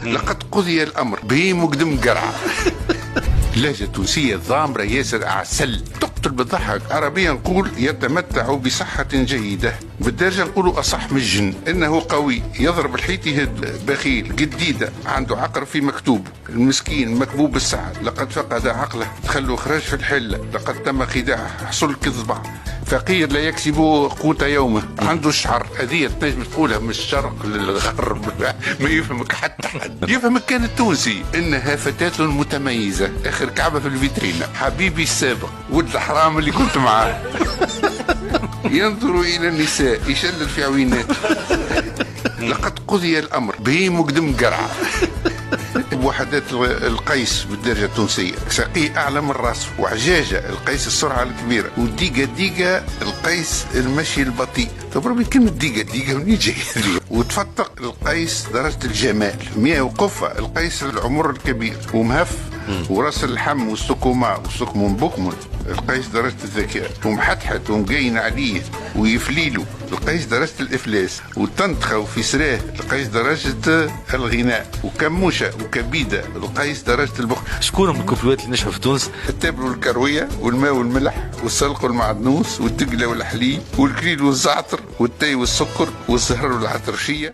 لقد قضي الأمر بهيم وقدم قرعة. اللهجة التونسية الضامرة ياسر أعسل، تقتل بالضحك. عربيا نقول يتمتع بصحة جيدة، بالدرجة نقول أصح من الجن. إنه قوي يضرب الحيط يهد، بخيل جديدة، عنده عقر في مكتوب، المسكين مكبوب السعة، لقد فقد عقله تخلو خرج في الحلة، لقد تم خداعه حصل كذبة، فقير لا يكسب قوت يومه، عنده الشعر. هذه تنجم تقولها من الشرق للغرب، ما يفهمك حتى حد. يفهمك كان التونسي. انها فتاة متميزة، اخر كعبة في الفيترينا، حبيبي السابق، ولد الحرام اللي كنت معاه. ينظر الى النساء يشلل في عوينات. لقد قضي الامر بهيم وقدم قرعة. وحدات القيس بالدرجة التونسية، ساقيه أعلى من راسه، وعجاجة القيس السرعة الكبيرة، وديقة ديقة القيس المشي البطيء. تضربي كلمة ديقة ديقة منين جاي؟ وتفتق القيس درجة الجمال، مياه وقفة القيس العمر الكبير، ومهف وراس اللحم والسكوما والسكمون بوكمون القيس درجة الذكاء، ومحتحت ومقين عليه ويفليلو القيس درجة الإفلاس، وتنتخة وفي سراه القيس درجة الغناء، وكموشة وكبيدة القيس درجة البخل. شكون من الكوبلوات اللي نجحوا في تونس؟ التبل والكروية والماء والملح والسلق والمعدنوس والدقلة والحليب والكليل والزعتر والتاي والسكر والزهر والعطرشية.